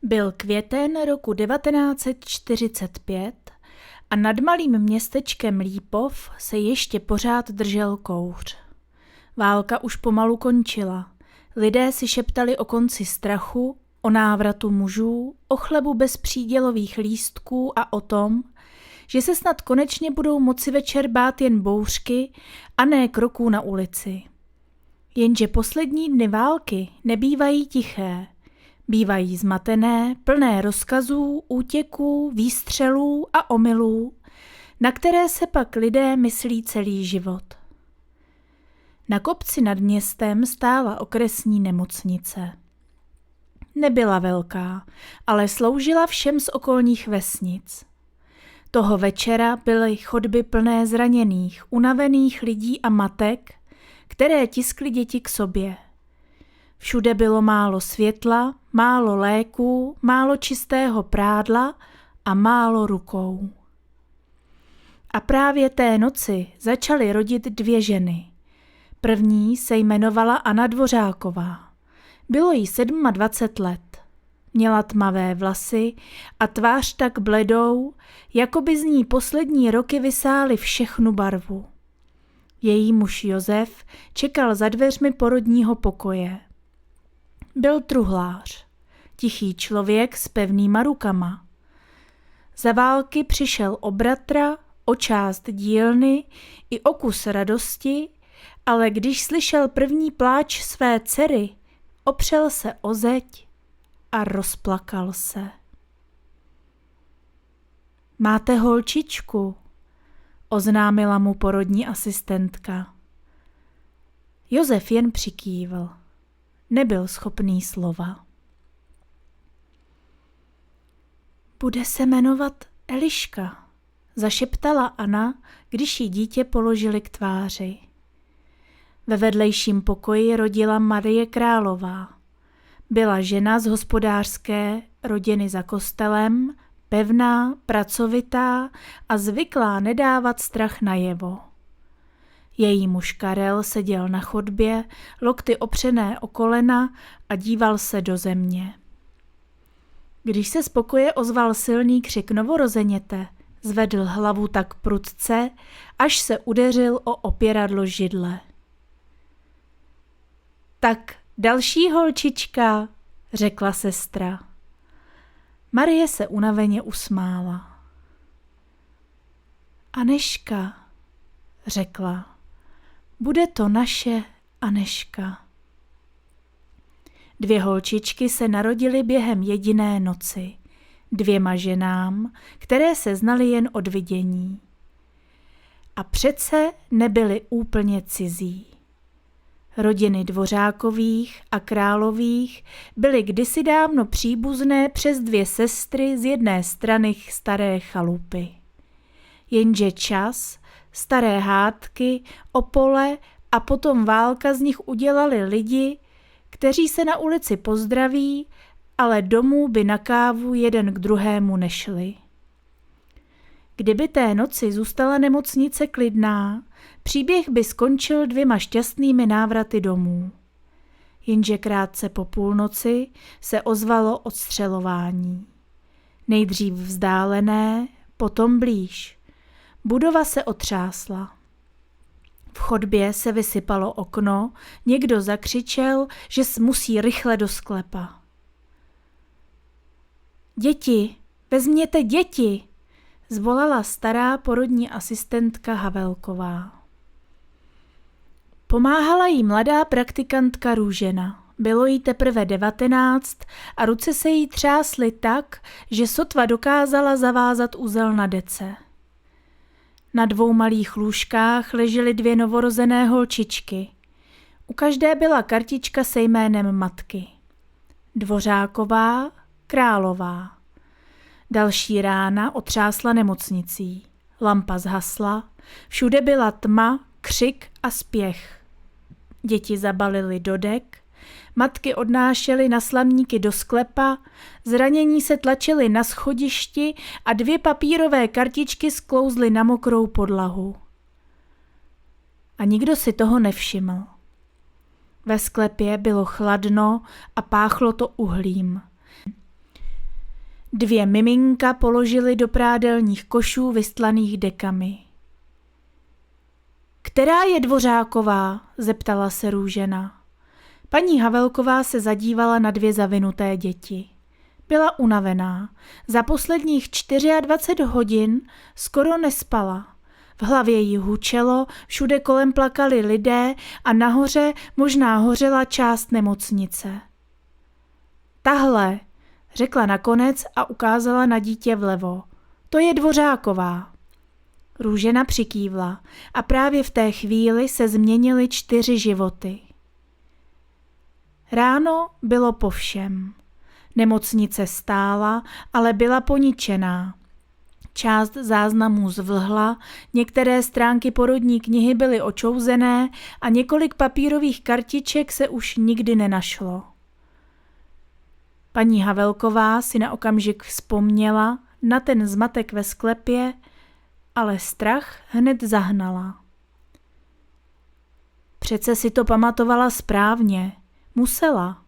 Byl květen roku 1945 a nad malým městečkem Lípov se ještě pořád držel kouř. Válka už pomalu končila. Lidé si šeptali o konci strachu, o návratu mužů, o chlebu bez přídělových lístků a o tom, že se snad konečně budou moci večer bát jen bouřky a ne kroků na ulici. Jenže poslední dny války nebývají tiché. Bývají zmatené, plné rozkazů, útěků, výstřelů a omylů, na které se pak lidé myslí celý život. Na kopci nad městem stála okresní nemocnice. Nebyla velká, ale sloužila všem z okolních vesnic. Toho večera byly chodby plné zraněných, unavených lidí a matek, které tiskly děti k sobě. Všude bylo málo světla, málo léků, málo čistého prádla a málo rukou. A právě té noci začaly rodit 2 ženy. První se jmenovala Anna Dvořáková. Bylo jí 27 let. Měla tmavé vlasy a tvář tak bledou, jako by z ní poslední roky vysály všechnu barvu. Její muž Josef čekal za dveřmi porodního pokoje. Byl truhlář, tichý člověk s pevnýma rukama. Za války přišel o bratra, o část dílny i o kus radosti, ale když slyšel první pláč své dcery, opřel se o zeď a rozplakal se. Máte holčičku, oznámila mu porodní asistentka. Josef jen přikývl. Nebyl schopný slova. Bude se jmenovat Eliška, zašeptala Anna, když jí dítě položili k tváři. Ve vedlejším pokoji rodila Marie Králová. Byla žena z hospodářské rodiny za kostelem, pevná, pracovitá a zvyklá nedávat strach najevo. Její muž Karel seděl na chodbě, lokty opřené o kolena a díval se do země. Když se z pokoje ozval silný křik novorozeněte, zvedl hlavu tak prudce, až se udeřil o opěradlo židle. Tak další holčička, řekla sestra. Marie se unaveně usmála. Aneška, řekla. Bude to naše Aneška. 2 holčičky se narodily během jediné noci. 2 ženám, které se znaly jen od vidění. A přece nebyly úplně cizí. Rodiny Dvořákových a Králových byly kdysi dávno příbuzné přes 2 sestry z jedné strany staré chalupy. Jenže čas, staré hádky, opole a potom válka z nich udělali lidi, kteří se na ulici pozdraví, ale domů by na kávu jeden k druhému nešli. Kdyby té noci zůstala nemocnice klidná, příběh by skončil 2 šťastnými návraty domů. Jenže krátce po půlnoci se ozvalo odstřelování. Nejdřív vzdálené, potom blíž. Budova se otřásla. V chodbě se vysypalo okno, někdo zakřičel, že musí rychle do sklepa. Děti, vezměte děti, zvolala stará porodní asistentka Havelková. Pomáhala jí mladá praktikantka Růžena. Bylo jí teprve 19 a ruce se jí třásly tak, že sotva dokázala zavázat uzel na dece. Na 2 malých lůžkách ležely 2 novorozené holčičky. U každé byla kartička se jménem matky. Dvořáková, Králová. Další rána otřásla nemocnicí. Lampa zhasla, všude byla tma, křik a spěch. Děti zabalily do dek, matky odnášely na slamníky do sklepa, zranění se tlačily na schodišti a 2 papírové kartičky sklouzly na mokrou podlahu. A nikdo si toho nevšiml. Ve sklepě bylo chladno a páchlo to uhlím. 2 miminka položili do prádelních košů vystlaných dekami. Která je Dvořáková? Zeptala se Růžena. Paní Havelková se zadívala na 2 zavinuté děti. Byla unavená. Za posledních 24 hodin skoro nespala. V hlavě jí hučelo, všude kolem plakali lidé a nahoře možná hořela část nemocnice. Tahle, řekla nakonec a ukázala na dítě vlevo. To je Dvořáková. Růžena přikývla a právě v té chvíli se změnily 4 životy. Ráno bylo po všem. Nemocnice stála, ale byla poničená. Část záznamů zvlhla, některé stránky porodní knihy byly očouzené a několik papírových kartiček se už nikdy nenašlo. Paní Havelková si na okamžik vzpomněla na ten zmatek ve sklepě, ale strach hned zahnala. Přece si to pamatovala správně. Musela.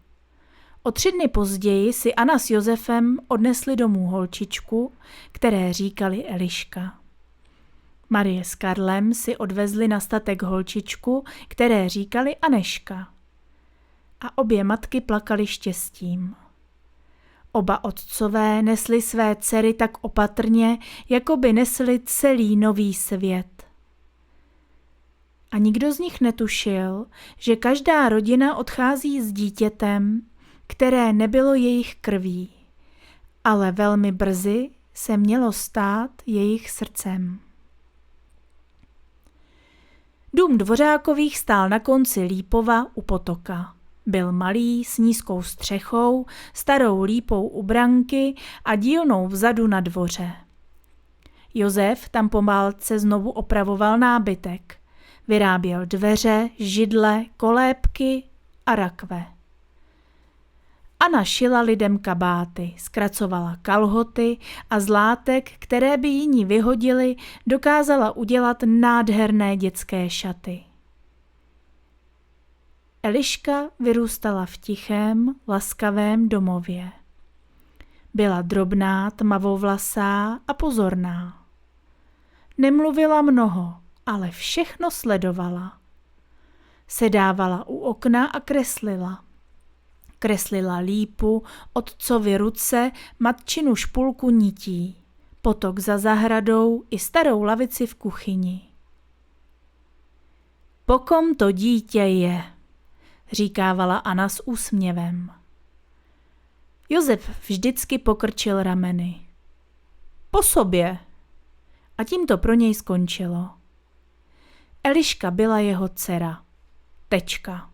O 3 dny později si Anna s Josefem odnesli domů holčičku, které říkali Eliška. Marie s Karlem si odvezli na statek holčičku, které říkali Aneška. A obě matky plakaly štěstím. Oba otcové nesli své dcery tak opatrně, jako by nesli celý nový svět. A nikdo z nich netušil, že každá rodina odchází s dítětem, které nebylo jejich krví, ale velmi brzy se mělo stát jejich srdcem. Dům Dvořákových stál na konci Lípova u potoka. Byl malý, s nízkou střechou, starou lípou u branky a dílnou vzadu na dvoře. Josef tam po válce znovu opravoval nábytek. Vyráběl dveře, židle, kolébky a rakve. Anna šila lidem kabáty, zkracovala kalhoty a z látek, které by jiní vyhodili, dokázala udělat nádherné dětské šaty. Eliška vyrůstala v tichém, laskavém domově. Byla drobná, tmavovlasá a pozorná. Nemluvila mnoho, ale všechno sledovala. Sedávala u okna a kreslila. Kreslila lípu, otcovi ruce, matčinu špulku nití, potok za zahradou i starou lavici v kuchyni. Po kom to dítě je, říkávala Anna s úsměvem. Josef vždycky pokrčil rameny. Po sobě. A tím to pro něj skončilo. Eliška byla jeho dcera. Tečka.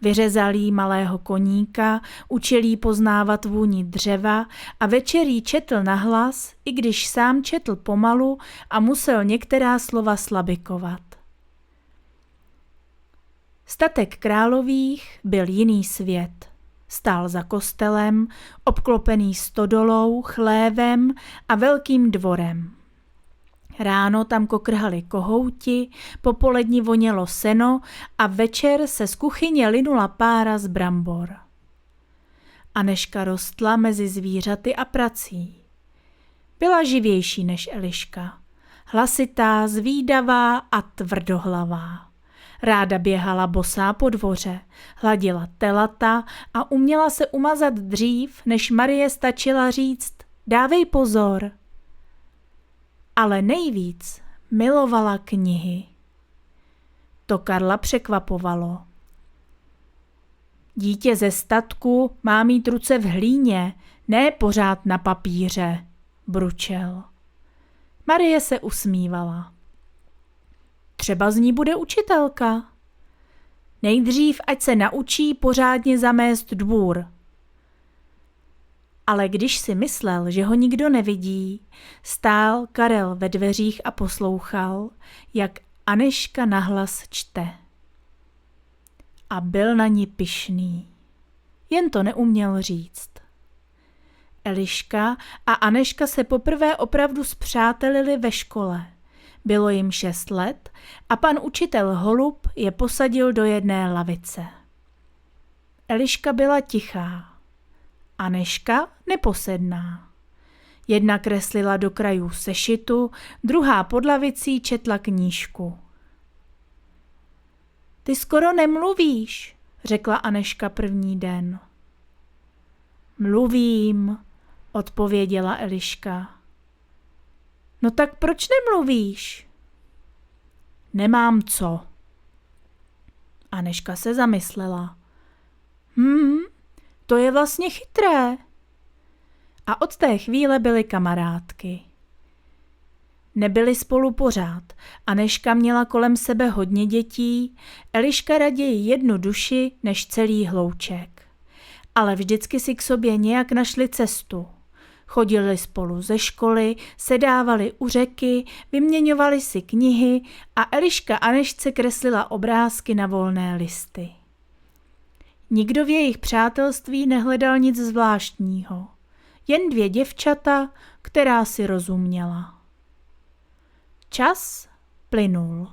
Vyřezal jí malého koníka, učil jí poznávat vůni dřeva a večer jí četl nahlas, i když sám četl pomalu a musel některá slova slabikovat. Statek Králových byl jiný svět. Stál za kostelem, obklopený stodolou, chlévem a velkým dvorem. Ráno tam kokrhali kohouti, popolední vonělo seno a večer se z kuchyně linula pára z brambor. Aneška rostla mezi zvířaty a prací. Byla živější než Eliška. Hlasitá, zvídavá a tvrdohlavá. Ráda běhala bosá po dvoře, hladila telata a uměla se umazat dřív, než Marie stačila říct dávej pozor. Ale nejvíc milovala knihy. To Karla překvapovalo. Dítě ze statku má mít ruce v hlíně, ne pořád na papíře, bručel. Marie se usmívala. Třeba z ní bude učitelka. Nejdřív, ať se naučí pořádně zamést dvůr. Ale když si myslel, že ho nikdo nevidí, stál Karel ve dveřích a poslouchal, jak Aneška nahlas čte. A byl na ní pyšný. Jen to neuměl říct. Eliška a Aneška se poprvé opravdu spřátelili ve škole. Bylo jim 6 let a pan učitel Holub je posadil do jedné lavice. Eliška byla tichá. Anežka neposedná. Jedna kreslila do krajů sešitu, druhá pod lavicí četla knížku. Ty skoro nemluvíš, řekla Anežka první den. Mluvím, odpověděla Eliška. No tak proč nemluvíš? Nemám co. Anežka se zamyslela. To je vlastně chytré. A od té chvíle byly kamarádky. Nebyly spolu pořád. Anežka měla kolem sebe hodně dětí, Eliška raději jednu duši než celý hlouček. Ale vždycky si k sobě nějak našli cestu. Chodili spolu ze školy, sedávali u řeky, vyměňovali si knihy a Eliška Anežce kreslila obrázky na volné listy. Nikdo v jejich přátelství nehledal nic zvláštního. Jen dvě děvčata, která si rozuměla. Čas plynul.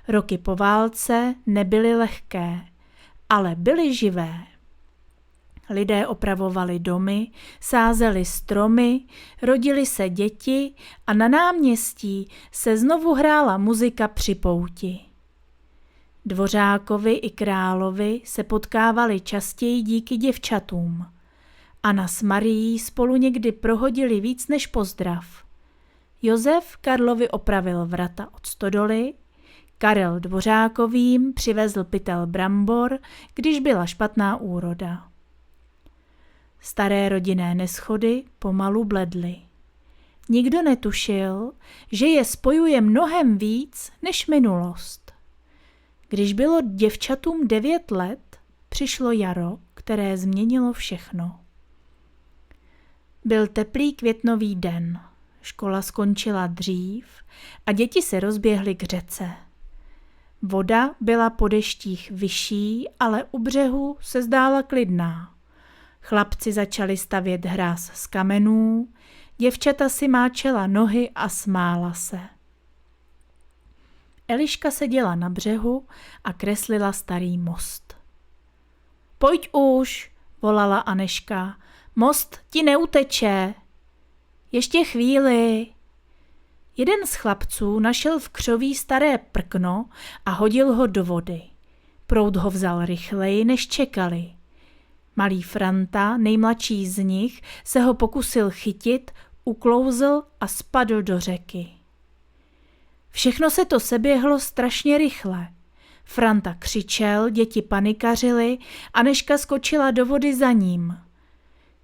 Roky po válce nebyly lehké, ale byly živé. Lidé opravovali domy, sázeli stromy, rodili se děti a na náměstí se znovu hrála muzika při pouti. Dvořákovi i královi se potkávali častěji díky děvčatům. Anna s Marií spolu někdy prohodili víc než pozdrav. Josef Karlovi opravil vrata od stodoly, Karel Dvořákovým přivezl pytel brambor, když byla špatná úroda. Staré rodinné neshody pomalu bledly. Nikdo netušil, že je spojuje mnohem víc než minulost. Když bylo děvčatům 9 let, přišlo jaro, které změnilo všechno. Byl teplý květnový den. Škola skončila dřív a děti se rozběhly k řece. Voda byla po deštích vyšší, ale u břehu se zdála klidná. Chlapci začali stavět hráz z kamenů, děvčata si máčela nohy a smála se. Eliška seděla na břehu a kreslila starý most. Pojď už, volala Anežka, most ti neuteče. Ještě chvíli. Jeden z chlapců našel v křoví staré prkno a hodil ho do vody. Proud ho vzal rychleji, než čekali. Malý Franta, nejmladší z nich, se ho pokusil chytit, uklouzl a spadl do řeky. Všechno se to seběhlo strašně rychle. Franta křičel, děti panikařily, Anežka skočila do vody za ním.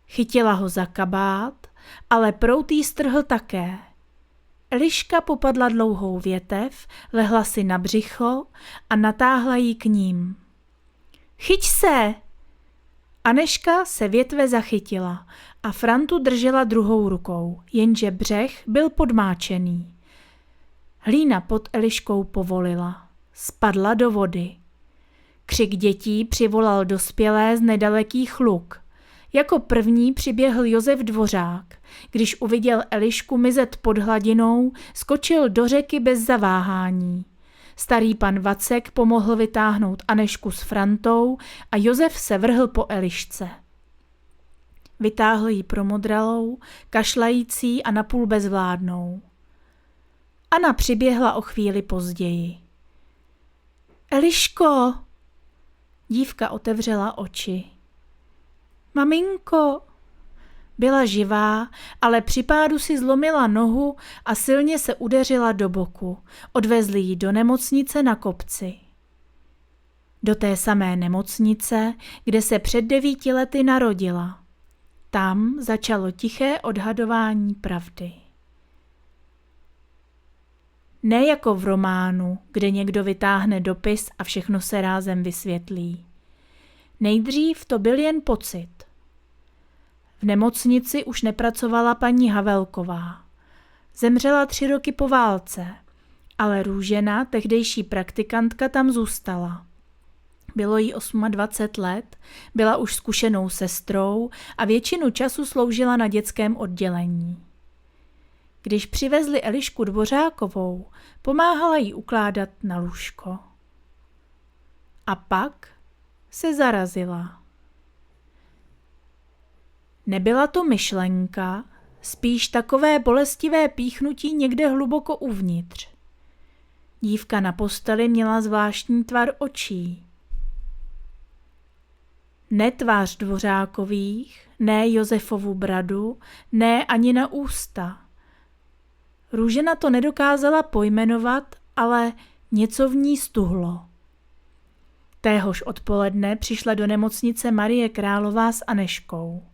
Chytila ho za kabát, ale proud jí strhl také. Eliška popadla dlouhou větev, lehla si na břicho a natáhla ji k ním. Chyť se! Anežka se větve zachytila a Frantu držela druhou rukou, jenže břeh byl podmáčený. Hlína pod Eliškou povolila. Spadla do vody. Křik dětí přivolal dospělé z nedalekých luk. Jako první přiběhl Josef Dvořák. Když uviděl Elišku mizet pod hladinou, skočil do řeky bez zaváhání. Starý pan Vacek pomohl vytáhnout Anežku s Frantou a Josef se vrhl po Elišce. Vytáhl ji promodralou, kašlající a napůl bezvládnou. Anna přiběhla o chvíli později. Eliško! Dívka otevřela oči. Maminko! Byla živá, ale při pádu si zlomila nohu a silně se udeřila do boku. Odvezli ji do nemocnice na kopci. Do té samé nemocnice, kde se před 9 lety narodila. Tam začalo tiché odhadování pravdy. Ne jako v románu, kde někdo vytáhne dopis a všechno se rázem vysvětlí. Nejdřív to byl jen pocit. V nemocnici už nepracovala paní Havelková. Zemřela 3 roky po válce, ale Růžena, tehdejší praktikantka, tam zůstala. Bylo jí 28 let, byla už zkušenou sestrou a většinu času sloužila na dětském oddělení. Když přivezli Elišku Dvořákovou, pomáhala jí ukládat na lůžko. A pak se zarazila. Nebyla to myšlenka, spíš takové bolestivé píchnutí někde hluboko uvnitř. Dívka na posteli měla zvláštní tvar očí. Ne tvář Dvořákových, ne Josefovu bradu, ne ani na ústa. Růžena to nedokázala pojmenovat, ale něco v ní stuhlo. Téhož odpoledne přišla do nemocnice Marie Králová s Aneškou.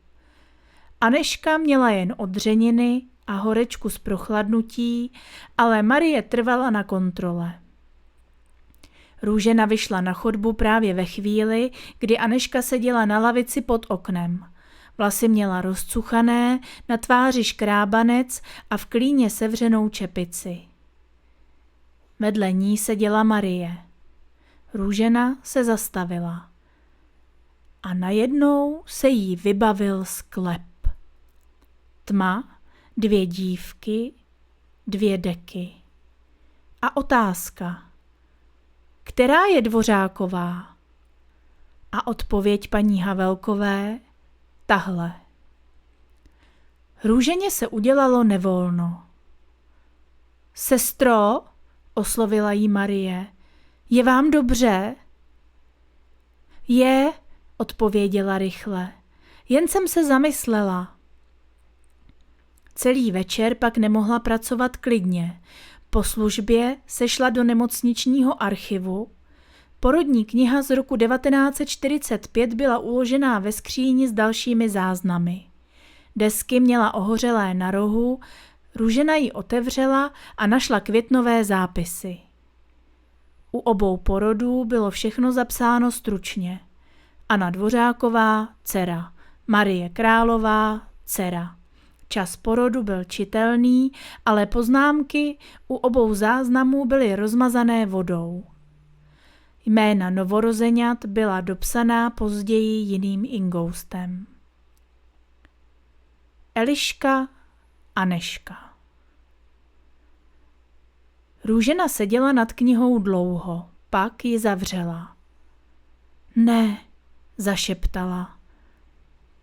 Aneška měla jen odřeniny a horečku z prochladnutí, ale Marie trvala na kontrole. Růžena vyšla na chodbu právě ve chvíli, kdy Aneška seděla na lavici pod oknem. Vlasy měla rozcuchané, na tváři škrábanec a v klíně sevřenou čepici. Vedle ní seděla Marie. Růžena se zastavila. A najednou se jí vybavil sklep. Tma, 2 dívky, 2 deky. A otázka. Která je Dvořáková? A odpověď paní Havelkové, tahle. Růženě se udělalo nevolno. Sestro, oslovila jí Marie, je vám dobře? Je, odpověděla rychle, jen jsem se zamyslela. Celý večer pak nemohla pracovat klidně. Po službě sešla do nemocničního archivu. Porodní kniha z roku 1945 byla uložená ve skříni s dalšími záznamy. Desky měla ohořelé na rohu, Růžena ji otevřela a našla květnové zápisy. U obou porodů bylo všechno zapsáno stručně. Anna Dvořáková, dcera, Marie Králová, dcera. Čas porodu byl čitelný, ale poznámky u obou záznamů byly rozmazané vodou. Jména novorozeňat byla dopsaná později jiným ingoustem. Eliška, Aneška. Růžena seděla nad knihou dlouho, pak ji zavřela. Ne, zašeptala.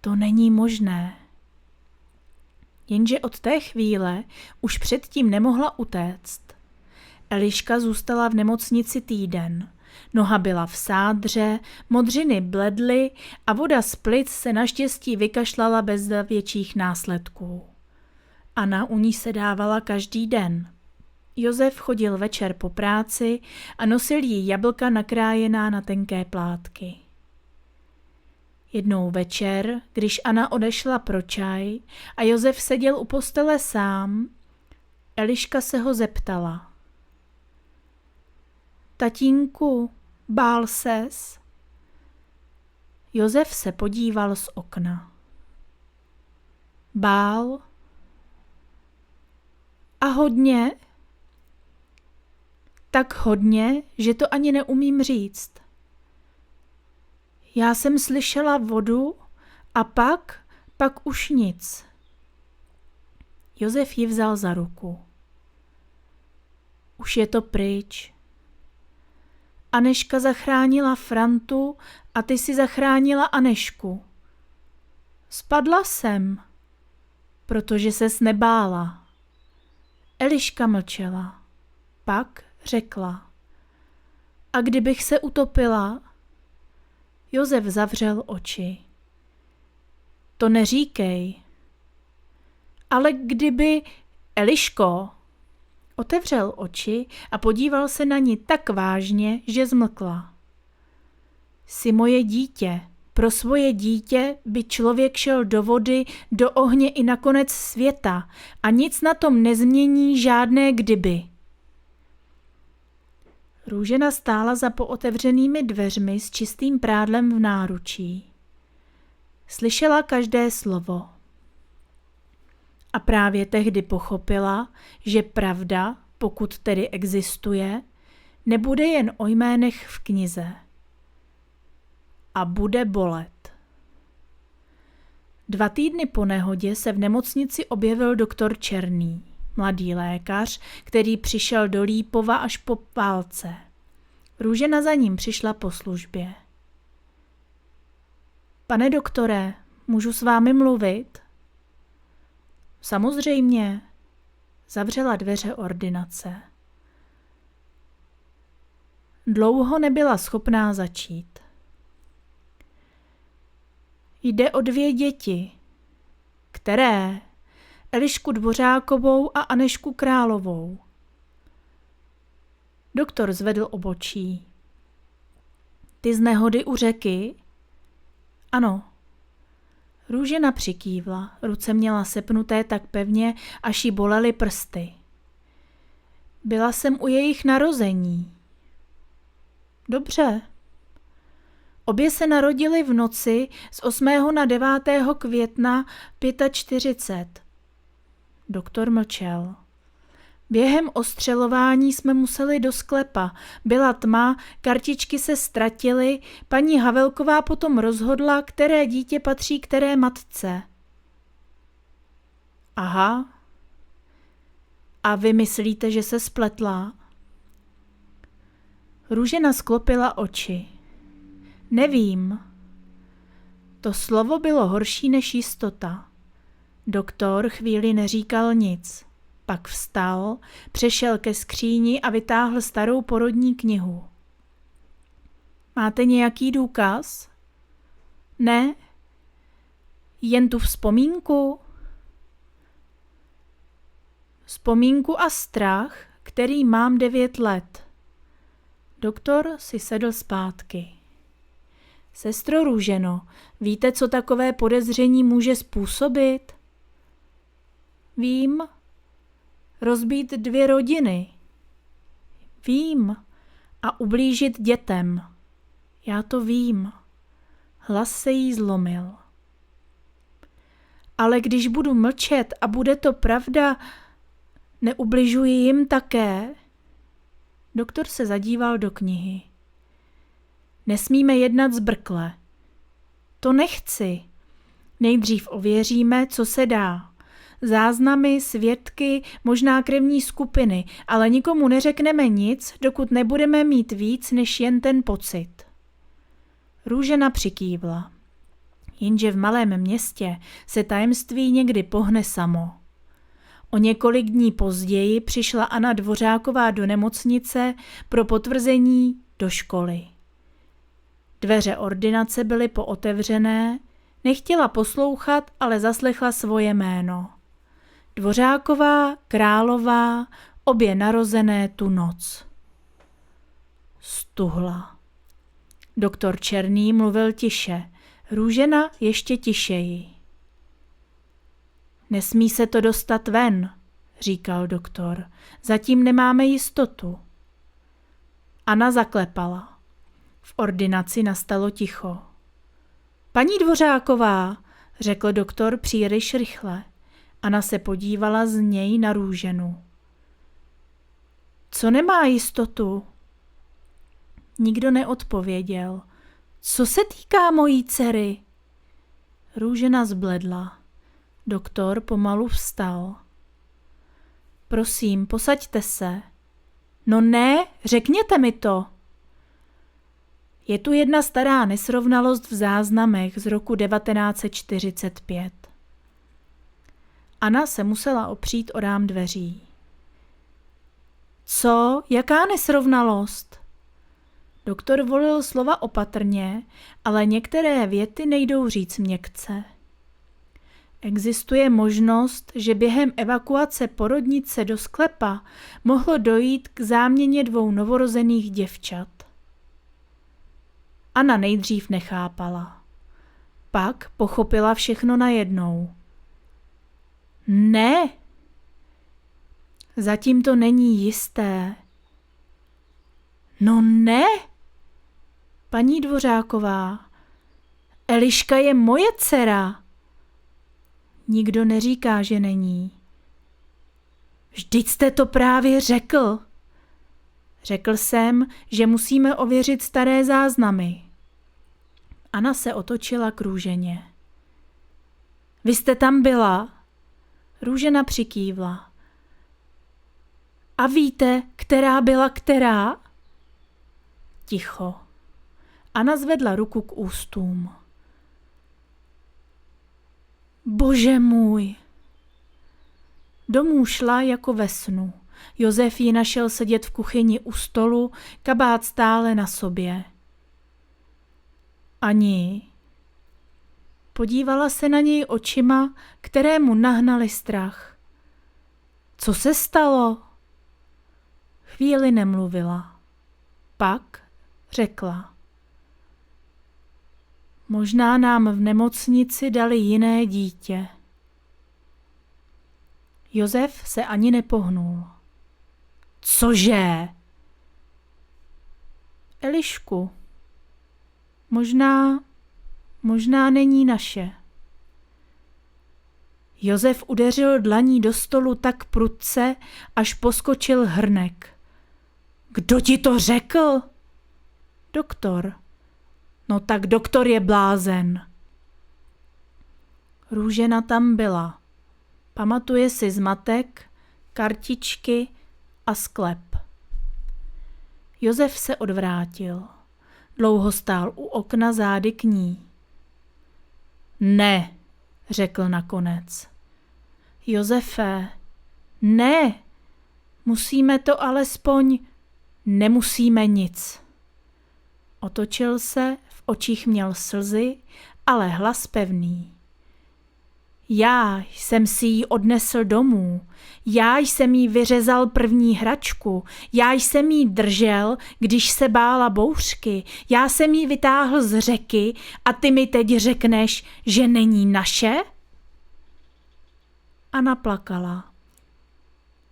To není možné. Jenže od té chvíle už předtím nemohla utéct. Eliška zůstala v nemocnici týden. Noha byla v sádře, modřiny bledly a voda z plic se naštěstí vykašlala bez větších následků. Anna u ní se dávala každý den. Josef chodil večer po práci a nosil jí jablka nakrájená na tenké plátky. Jednou večer, když Anna odešla pro čaj a Josef seděl u postele sám, Eliška se ho zeptala. Tatínku, bál ses? Josef se podíval z okna. Bál? A hodně? Tak hodně, že to ani neumím říct. Já jsem slyšela vodu a pak už nic. Josef ji vzal za ruku. Už je to pryč. Aneška zachránila Frantu a ty si zachránila Anešku. Spadla jsem, protože ses nebála. Eliška mlčela. Pak řekla. A kdybych se utopila? Josef zavřel oči. To neříkej. Ale kdyby... Eliško! Otevřel oči a podíval se na ní tak vážně, že zmlkla. Jsi moje dítě. Pro svoje dítě by člověk šel do vody, do ohně i na konec světa a nic na tom nezmění žádné kdyby. Růžena stála za pootevřenými dveřmi s čistým prádlem v náručí. Slyšela každé slovo. A právě tehdy pochopila, že pravda, pokud tedy existuje, nebude jen o jménech v knize. A bude bolet. 2 týdny po nehodě se v nemocnici objevil doktor Černý, mladý lékař, který přišel do Lípova až po válce. Růžena za ním přišla po službě. Pane doktore, můžu s vámi mluvit? Samozřejmě. Zavřela dveře ordinace. Dlouho nebyla schopná začít. Jde o 2 děti. Které? Elišku Dvořákovou a Anežku Královou. Doktor zvedl obočí. Ty z nehody u řeky? Ano. Růžena přikývla, ruce měla sepnuté tak pevně, až jí bolely prsty. Byla jsem u jejich narození. Dobře. Obě se narodily v noci z 8. na 9. května 45. Doktor mlčel. Během ostřelování jsme museli do sklepa. Byla tma, kartičky se ztratily, paní Havelková potom rozhodla, které dítě patří které matce. Aha. A vy myslíte, že se spletla? Růžena sklopila oči. Nevím. To slovo bylo horší než jistota. Doktor chvíli neříkal nic. Pak vstal, přešel ke skříni a vytáhl starou porodní knihu. Máte nějaký důkaz? Ne? Jen tu vzpomínku? Vzpomínku a strach, který mám 9 let. Doktor si sedl zpátky. Sestro Růženo, víte, co takové podezření může způsobit? Vím. Rozbít 2 rodiny. Vím. A ublížit dětem. Já to vím. Hlas se jí zlomil. Ale když budu mlčet a bude to pravda, neubližuji jim také? Doktor se zadíval do knihy. Nesmíme jednat zbrkle. To nechci. Nejdřív ověříme, co se dá. Záznamy, svědky, možná krevní skupiny, ale nikomu neřekneme nic, dokud nebudeme mít víc než jen ten pocit. Růžena přikývla. Jenže v malém městě se tajemství někdy pohne samo. O několik dní později přišla Anna Dvořáková do nemocnice pro potvrzení do školy. Dveře ordinace byly pootevřené, nechtěla poslouchat, ale zaslechla svoje jméno. Dvořáková, Králová, obě narozené tu noc. Stuhla. Doktor Černý mluvil tiše, Růžena ještě tišeji. Nesmí se to dostat ven, říkal doktor. Zatím nemáme jistotu. Anna zaklepala. V ordinaci nastalo ticho. Paní Dvořáková, řekl doktor příliš rychle. Anna se podívala z něj na Růženu. Co nemá jistotu? Nikdo neodpověděl. Co se týká mojí dcery? Růžena zbledla. Doktor pomalu vstal. Prosím, posaďte se. No ne, řekněte mi to. Je tu jedna stará nesrovnalost v záznamech z roku 1945. Anna se musela opřít o rám dveří. Co? Jaká nesrovnalost? Doktor volil slova opatrně, ale některé věty nejdou říct měkce. Existuje možnost, že během evakuace porodnice do sklepa mohlo dojít k záměně 2 novorozených děvčat. Anna nejdřív nechápala. Pak pochopila všechno najednou. Ne! Zatím to není jisté. No ne! Paní Dvořáková, Eliška je moje dcera. Nikdo neříká, že není. Vždyť jste to právě řekl. Řekl jsem, že musíme ověřit staré záznamy. Anna se otočila k Růženě. Vy jste tam byla? Růžena přikývla. A víte, která byla která? Ticho. Anna zvedla ruku k ústům. Bože můj! Domů šla jako ve snu. Josef ji našel sedět v kuchyni u stolu, kabát stále na sobě. Ani. Podívala se na něj očima, které mu nahnaly strach. Co se stalo? Chvíli nemluvila. Pak řekla. Možná nám v nemocnici dali jiné dítě. Josef se ani nepohnul. Cože? Elišku. Možná není naše. Josef udeřil dlaní do stolu tak prudce, až poskočil hrnek. Kdo ti to řekl? Doktor. No tak doktor je blázen. Růžena tam byla. Pamatuje si zmatek, kartičky a sklep. Josef se odvrátil. Dlouho stál u okna zády k ní. Ne, řekl nakonec. Josefe, ne, musíme to alespoň, nemusíme nic. Otočil se, v očích měl slzy, ale hlas pevný. Já jsem si ji odnesl domů, já jsem jí vyřezal první hračku, já jsem jí držel, když se bála bouřky, já jsem jí vytáhl z řeky a ty mi teď řekneš, že není naše? Anna plakala.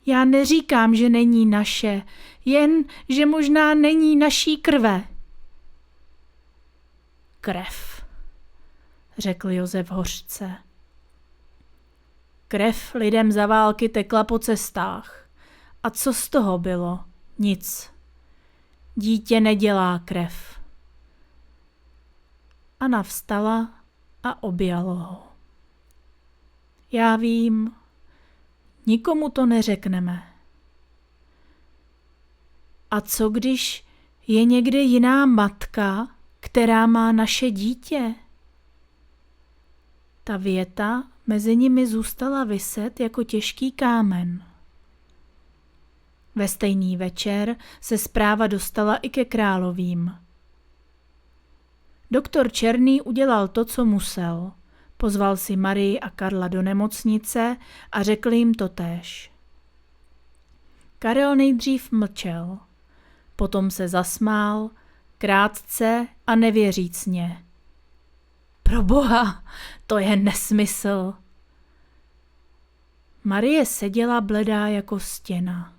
Já neříkám, že není naše, jen, že možná není naší krve. Krev, řekl Josef hořce. Krev lidem za války tekla po cestách. A co z toho bylo? Nic. Dítě nedělá krev. Anna vstala a objala ho. Já vím, nikomu to neřekneme. A co když je někde jiná matka, která má naše dítě? Ta věta mezi nimi zůstala viset jako těžký kámen. Ve stejný večer se zpráva dostala i ke královým. Doktor Černý udělal to, co musel. Pozval si Marii a Karla do nemocnice a řekl jim totéž. Karel nejdřív mlčel, potom se zasmál, krátce a nevěřícně. Proboha, to je nesmysl. Marie seděla bledá jako stěna.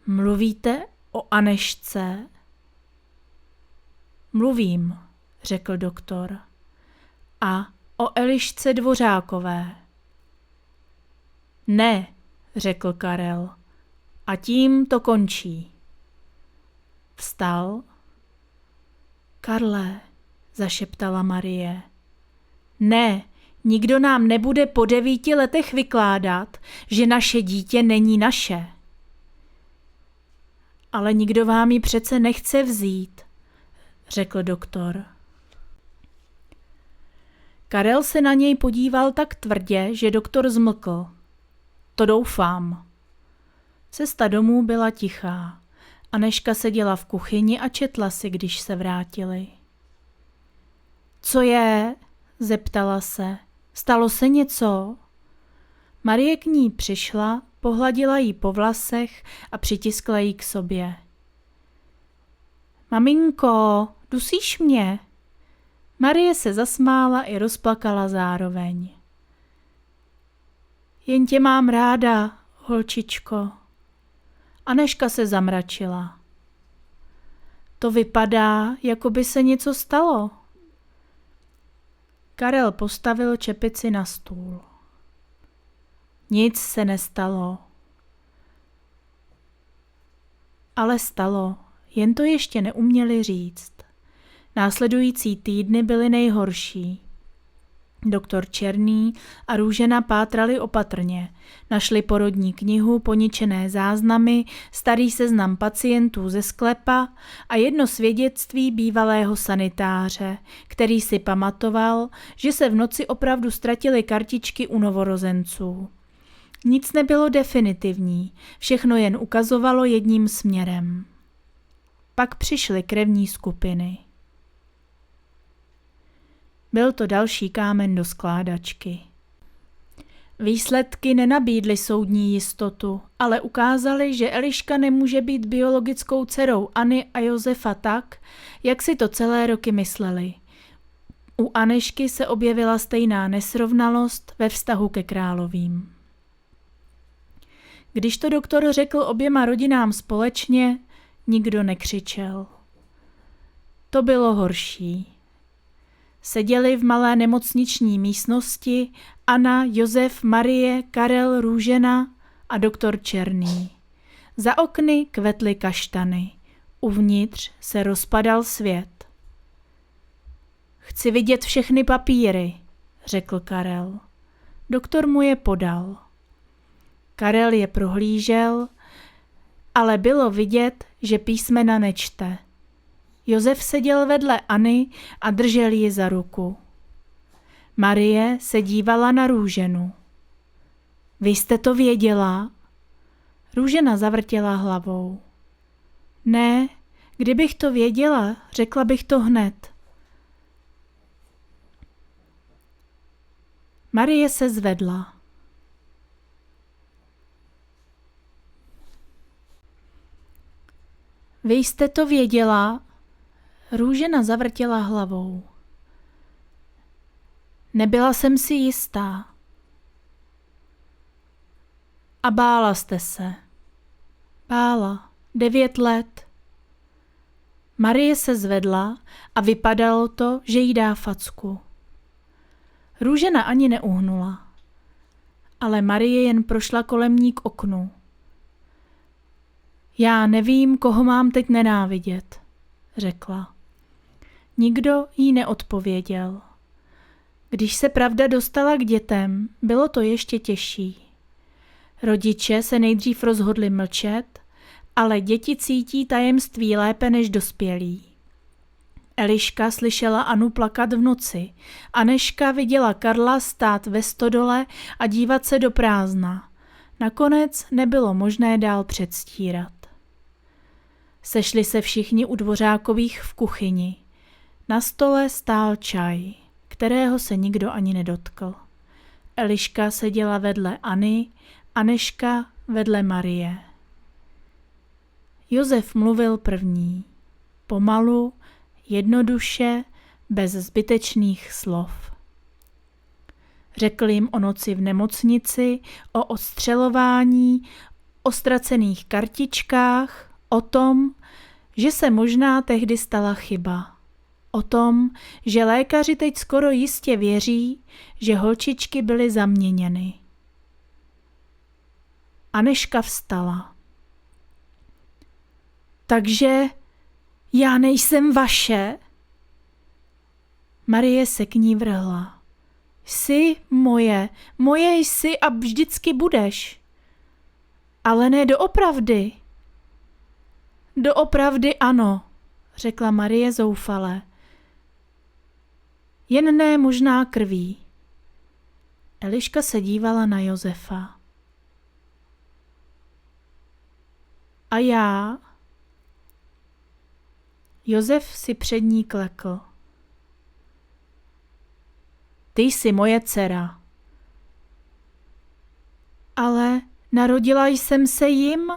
Mluvíte o Anešce? Mluvím, řekl doktor. A o Elišce Dvořákové. Ne, řekl Karel. A tím to končí. Vstal. Karle, zašeptala Marie. Ne, nikdo nám nebude po 9 letech vykládat, že naše dítě není naše. Ale nikdo vám ji přece nechce vzít, řekl doktor. Karel se na něj podíval tak tvrdě, že doktor zmlkl. To doufám. Cesta domů byla tichá. Anežka seděla v kuchyni a četla si, když se vrátili. Co je? Zeptala se. Stalo se něco? Marie k ní přišla, pohladila jí po vlasech a přitiskla jí k sobě. Maminko, dusíš mě? Marie se zasmála i rozplakala zároveň. Jen tě mám ráda, holčičko. Anežka se zamračila. To vypadá, jako by se něco stalo. Karel postavil čepici na stůl. Nic se nestalo. Ale stalo, jen to ještě neuměli říct. Následující týdny byly nejhorší. Doktor Černý a Růžena pátrali opatrně. Našli porodní knihu, poničené záznamy, starý seznam pacientů ze sklepa a jedno svědectví bývalého sanitáře, který si pamatoval, že se v noci opravdu ztratily kartičky u novorozenců. Nic nebylo definitivní, všechno jen ukazovalo jedním směrem. Pak přišly krevní skupiny. Byl to další kámen do skládačky. Výsledky nenabídly soudní jistotu, ale ukázaly, že Eliška nemůže být biologickou dcerou Anny a Josefa tak, jak si to celé roky mysleli. U Anešky se objevila stejná nesrovnalost ve vztahu ke Královým. Když to doktor řekl oběma rodinám společně, nikdo nekřičel. To bylo horší. Seděli v malé nemocniční místnosti Anna, Josef, Marie, Karel, Růžena a doktor Černý. Za okny kvetly kaštany. Uvnitř se rozpadal svět. Chci vidět všechny papíry, řekl Karel. Doktor mu je podal. Karel je prohlížel, ale bylo vidět, že písmena nečte. Josef seděl vedle Anny a držel ji za ruku. Marie se dívala na Růženu. Vy jste to věděla? Růžena zavrtěla hlavou. Ne, kdybych to věděla, řekla bych to hned. Marie se zvedla. Vy jste to věděla? Růžena zavrtěla hlavou. Nebyla jsem si jistá. A bála jste se. Bála. 9 let. Marie se zvedla a vypadalo to, že jí dá facku. Růžena ani neuhnula. Ale Marie jen prošla kolem ní k oknu. Já nevím, koho mám teď nenávidět, řekla. Nikdo jí neodpověděl. Když se pravda dostala k dětem, bylo to ještě těžší. Rodiče se nejdřív rozhodli mlčet, ale děti cítí tajemství lépe než dospělí. Eliška slyšela Anu plakat v noci. Aneška viděla Karla stát ve stodole a dívat se do prázdna. Nakonec nebylo možné dál předstírat. Sešli se všichni u Dvořákových v kuchyni. Na stole stál čaj, kterého se nikdo ani nedotkl. Eliška seděla vedle Anny, Aneška vedle Marie. Josef mluvil první. Pomalu, jednoduše, bez zbytečných slov. Řekl jim o noci v nemocnici, o odstřelování, o ztracených kartičkách, o tom, že se možná tehdy stala chyba. O tom, že lékaři teď skoro jistě věří, že holčičky byly zaměněny. Aneška vstala. Takže já nejsem vaše? Marie se k ní vrhla. Jsi moje jsi a vždycky budeš. Ale ne doopravdy. Doopravdy ano, řekla Marie zoufale. Jen ne možná krví. Eliška se dívala na Josefa. A já? Josef si před ní klekl. Ty jsi moje dcera. Ale narodila jsem se jim?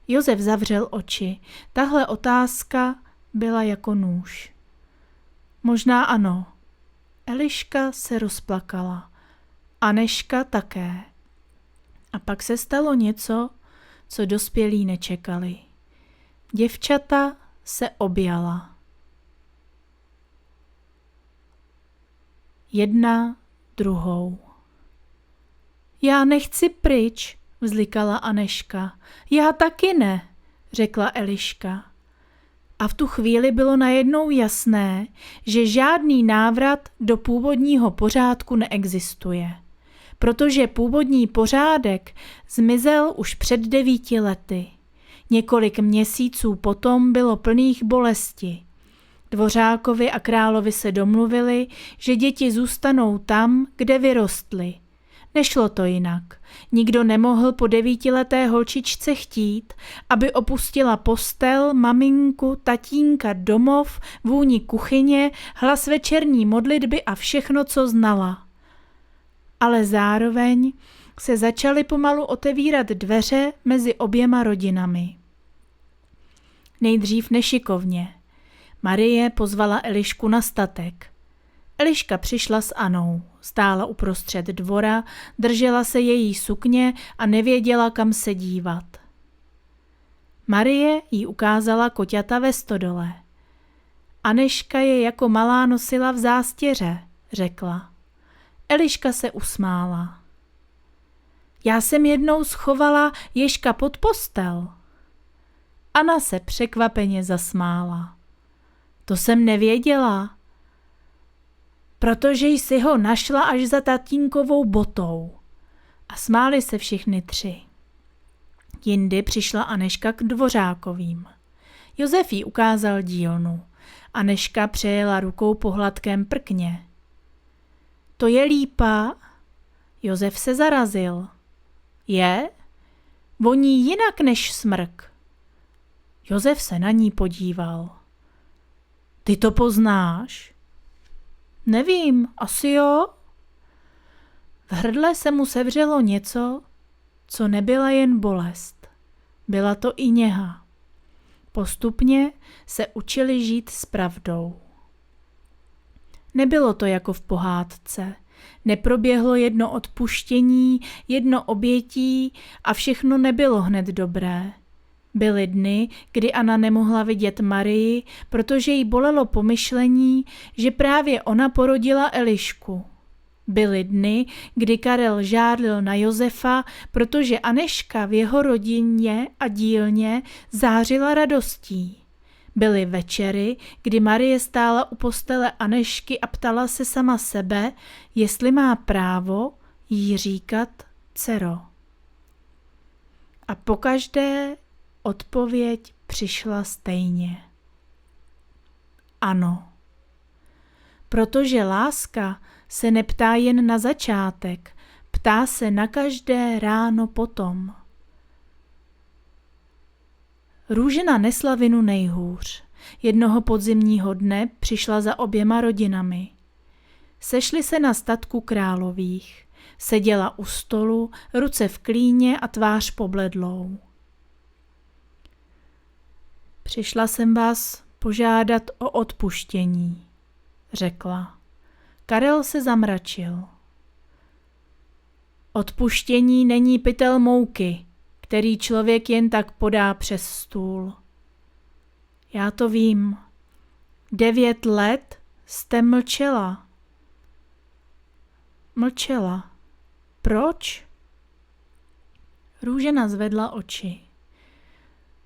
Josef zavřel oči. Tahle otázka byla jako nůž. Možná ano. Eliška se rozplakala. Aneška také. A pak se stalo něco, co dospělí nečekali. Děvčata se objala. Jedna druhou. Já nechci pryč, vzlikala Aneška. Já taky ne, řekla Eliška. A v tu chvíli bylo najednou jasné, že žádný návrat do původního pořádku neexistuje, protože původní pořádek zmizel už před 9 lety. Několik měsíců potom bylo plných bolesti. Dvořákovi a královi se domluvili, že děti zůstanou tam, kde vyrostly. Nešlo to jinak. Nikdo nemohl po 9leté holčičce chtít, aby opustila postel, maminku, tatínka, domov, vůni kuchyně, hlas večerní modlitby a všechno, co znala. Ale zároveň se začaly pomalu otevírat dveře mezi oběma rodinami. Nejdřív nešikovně. Marie pozvala Elišku na statek. Eliška přišla s Anou, stála uprostřed dvora, držela se její sukně a nevěděla, kam se dívat. Marie jí ukázala koťata ve stodole. Anežka je jako malá nosila v zástěře, řekla. Eliška se usmála. Já jsem jednou schovala Ježka pod postel. Anna se překvapeně zasmála. To jsem nevěděla, protože jsi ho našla až za tatínkovou botou. A smáli se všichni 3. Jindy přišla Anežka k Dvořákovým. Josef jí ukázal dílnu. Anežka přejela rukou po hladkém prkně. To je lípa? Josef se zarazil. Je? Voní jinak než smrk. Josef se na ní podíval. Ty to poznáš? Nevím, asi jo. V hrdle se mu sevřelo něco, co nebyla jen bolest. Byla to i něha. Postupně se učili žít s pravdou. Nebylo to jako v pohádce. Neproběhlo jedno odpuštění, jedno obětí a všechno nebylo hned dobré. Byly dny, kdy Anna nemohla vidět Marii, protože jí bolelo pomyšlení, že právě ona porodila Elišku. Byly dny, kdy Karel žárlil na Josefa, protože Anežka v jeho rodině a dílně zářila radostí. Byly večery, kdy Marie stála u postele Anežky a ptala se sama sebe, jestli má právo jí říkat dcero. A pokaždé odpověď přišla stejně. Ano. Protože láska se neptá jen na začátek, ptá se na každé ráno potom. Růžena nesla vinu nejhůř. Jednoho podzimního dne přišla za oběma rodinami. Sešli se na statku Králových. Seděla u stolu, ruce v klíně a tvář pobledlou. Přišla jsem vás požádat o odpuštění, řekla. Karel se zamračil. Odpuštění není pytel mouky, který člověk jen tak podá přes stůl. Já to vím. 9 let jste mlčela. Mlčela. Proč? Růžena zvedla oči.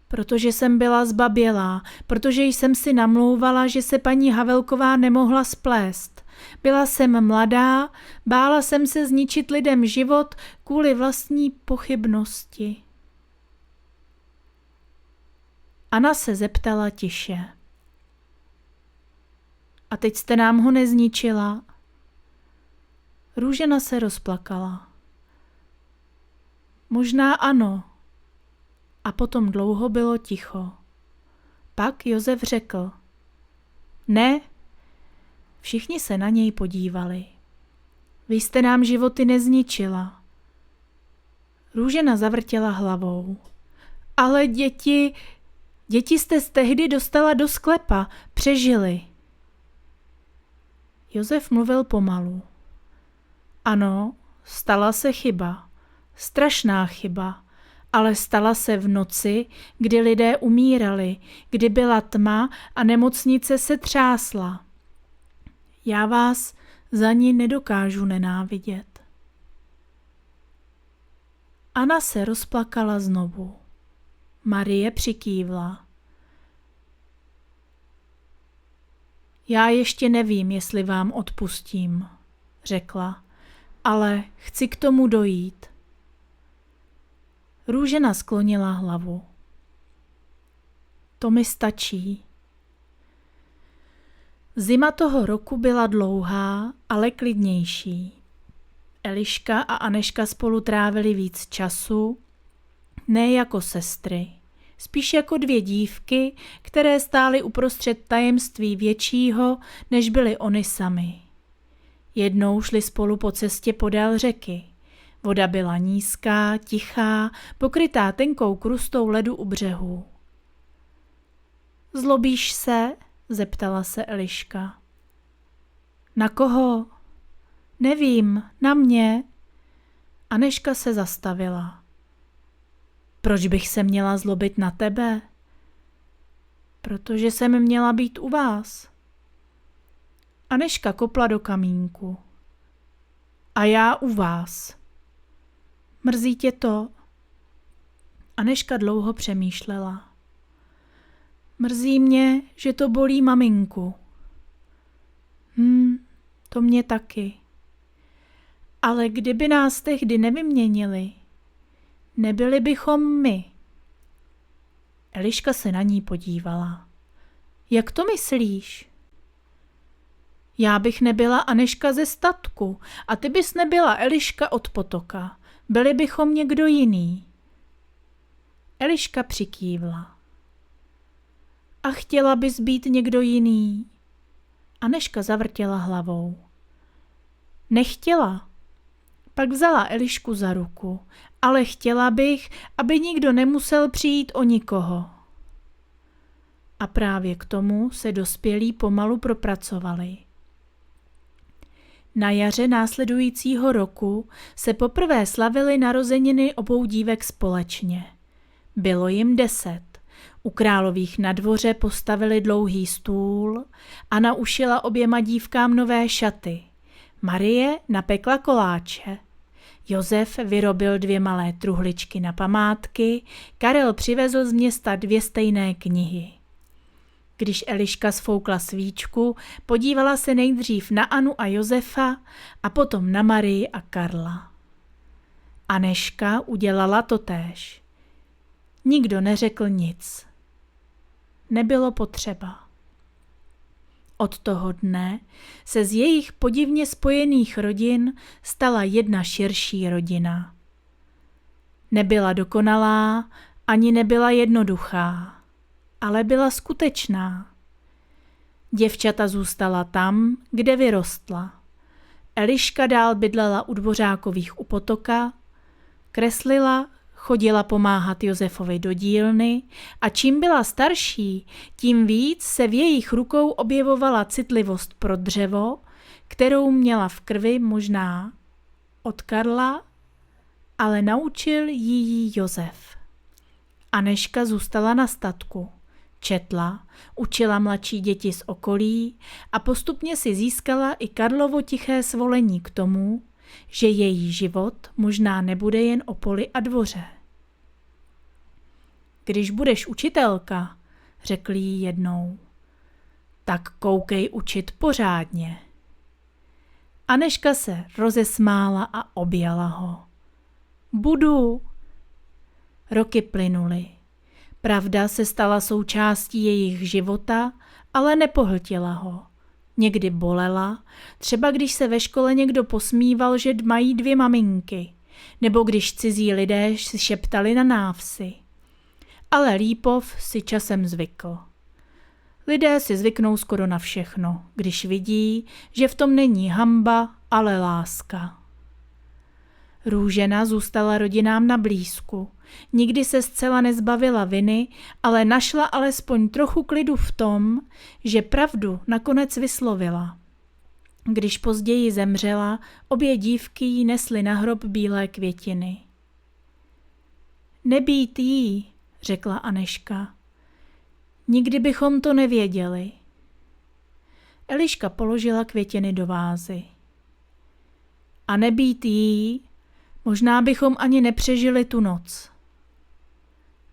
Protože jsem byla zbabělá, protože jsem si namlouvala, že se paní Havelková nemohla splést. Byla jsem mladá, bála jsem se zničit lidem život kvůli vlastní pochybnosti. Anna se zeptala tiše. A teď jste nám ho nezničila? Růžena se rozplakala. Možná ano. A potom dlouho bylo ticho. Pak Josef řekl. Ne. Všichni se na něj podívali. Vy jste nám životy nezničila. Růžena zavrtěla hlavou. Ale děti jste tehdy dostala do sklepa, přežili. Josef mluvil pomalu. Ano, stala se chyba. Strašná chyba. Ale stala se v noci, kdy lidé umírali, kdy byla tma a nemocnice se třásla. Já vás za ní nedokážu nenávidět. Anna se rozplakala znovu. Marie přikývla. Já ještě nevím, jestli vám odpustím, řekla, ale chci k tomu dojít. Růžena sklonila hlavu. To mi stačí. Zima toho roku byla dlouhá, ale klidnější. Eliška a Anežka spolu trávili víc času, ne jako sestry, spíš jako dvě dívky, které stály uprostřed tajemství většího, než byly oni sami. Jednou šli spolu po cestě podél řeky. Voda byla nízká, tichá, pokrytá tenkou krustou ledu u břehů. Zlobíš se? Zeptala se Eliška. Na koho? Nevím, na mě. Anežka se zastavila. Proč bych se měla zlobit na tebe? Protože jsem měla být u vás. Anežka kopla do kamínku. A já u vás. Mrzí tě to? Anežka dlouho přemýšlela. Mrzí mě, že to bolí maminku. To mě taky. Ale kdyby nás tehdy nevyměnili, nebyli bychom my. Eliška se na ní podívala. Jak to myslíš? Já bych nebyla Anežka ze statku a ty bys nebyla Eliška od potoka. Byli bychom někdo jiný. Eliška přikývla. A chtěla bys být někdo jiný? Anežka zavrtěla hlavou. Nechtěla. Pak vzala Elišku za ruku, ale chtěla bych, aby nikdo nemusel přijít o nikoho. A právě k tomu se dospělí pomalu propracovali. Na jaře následujícího roku se poprvé slavily narozeniny obou dívek společně. Bylo jim 10. U králových na dvoře postavili dlouhý stůl, Anna ušila oběma dívkám nové šaty. Marie napekla koláče. Josef vyrobil 2 malé truhličky na památky, Karel přivezl z města 2 stejné knihy. Když Eliška sfoukla svíčku, podívala se nejdřív na Anu a Josefa a potom na Marii a Karla. Anežka udělala totéž. Nikdo neřekl nic. Nebylo potřeba. Od toho dne se z jejich podivně spojených rodin stala jedna širší rodina. Nebyla dokonalá, ani nebyla jednoduchá, ale byla skutečná. Děvčata zůstala tam, kde vyrostla. Eliška dál bydlela u Dvořákových u potoka, kreslila, chodila pomáhat Josefovi do dílny a čím byla starší, tím víc se v jejich rukou objevovala citlivost pro dřevo, kterou měla v krvi možná od Karla, ale naučil ji Josef. Anežka zůstala na statku, četla, učila mladší děti z okolí a postupně si získala i Karlovo tiché svolení k tomu, že její život možná nebude jen o poli a dvoře. Když budeš učitelka, řekl jí jednou, tak koukej učit pořádně. Anežka se rozesmála a objala ho. Budu. Roky plynuly. Pravda se stala součástí jejich života, ale nepohltila ho. Někdy bolela, třeba když se ve škole někdo posmíval, že mají 2 maminky, nebo když cizí lidé si šeptali na návsi. Ale Lípov si časem zvykl. Lidé si zvyknou skoro na všechno, když vidí, že v tom není hanba, ale láska. Růžena zůstala rodinám na blízku. Nikdy se zcela nezbavila viny, ale našla alespoň trochu klidu v tom, že pravdu nakonec vyslovila. Když později zemřela, obě dívky jí nesly na hrob bílé květiny. Nebýt jí, řekla Anežka. Nikdy bychom to nevěděli. Eliška položila květiny do vázy. A nebýt jí, možná bychom ani nepřežili tu noc.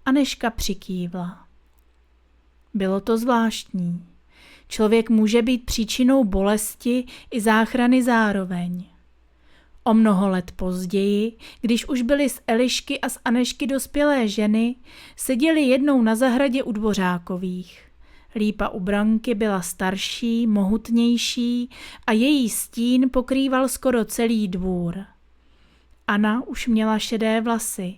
Anežka přikývla. Bylo to zvláštní. Člověk může být příčinou bolesti i záchrany zároveň. O mnoho let později, když už byly z Elišky a z Anežky dospělé ženy, seděli jednou na zahradě u Dvořákových. Lípa u branky byla starší, mohutnější a její stín pokrýval skoro celý dvůr. Anna už měla šedé vlasy,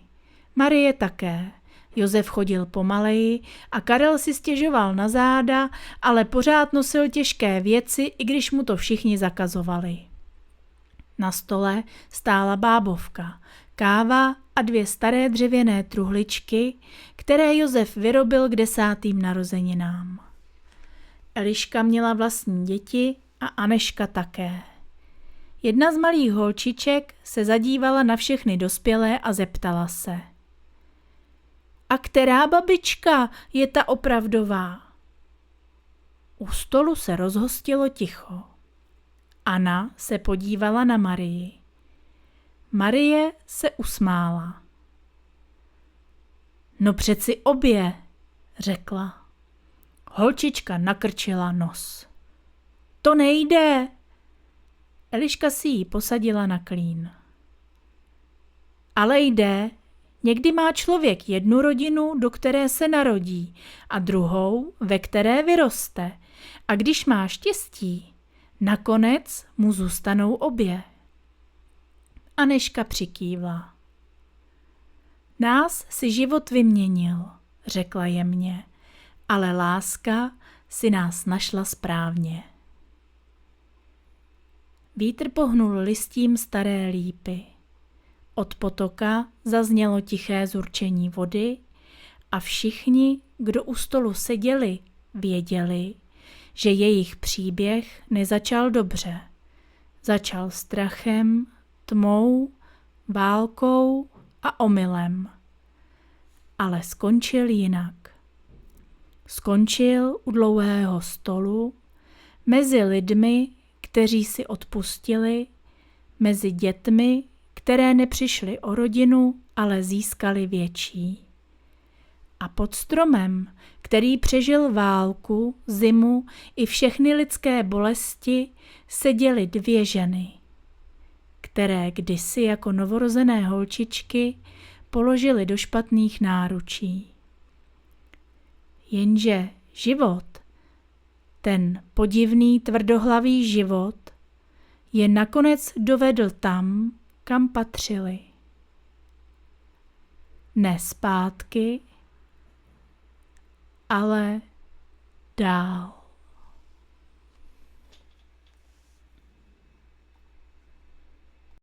Marie také. Josef chodil pomaleji a Karel si stěžoval na záda, ale pořád nosil těžké věci, i když mu to všichni zakazovali. Na stole stála bábovka, káva a 2 staré dřevěné truhličky, které Josef vyrobil k 10. narozeninám. Eliška měla vlastní děti a Anežka také. Jedna z malých holčiček se zadívala na všechny dospělé a zeptala se: A která babička je ta opravdová? U stolu se rozhostilo ticho. Anna se podívala na Marii. Marie se usmála. No přeci obě, řekla. Holčička nakrčila nos. To nejde. Eliška si ji posadila na klín. Ale jde. Někdy má člověk jednu rodinu, do které se narodí, a druhou, ve které vyroste. A když má štěstí, nakonec mu zůstanou obě. Anežka přikývla. Nás si život vyměnil, řekla jemně, ale láska si nás našla správně. Vítr pohnul listím staré lípy. Od potoka zaznělo tiché zurčení vody a všichni, kdo u stolu seděli, věděli, že jejich příběh nezačal dobře. Začal strachem, tmou, válkou a omylem. Ale skončil jinak. Skončil u dlouhého stolu, mezi lidmi, kteří si odpustili, mezi dětmi, které nepřišly o rodinu, ale získali větší. A pod stromem, který přežil válku, zimu i všechny lidské bolesti, seděly 2 ženy, které kdysi jako novorozené holčičky položily do špatných náručí. Jenže život, ten podivný tvrdohlavý život, je nakonec dovedl tam, kam patřili. Ne zpátky, ale dál.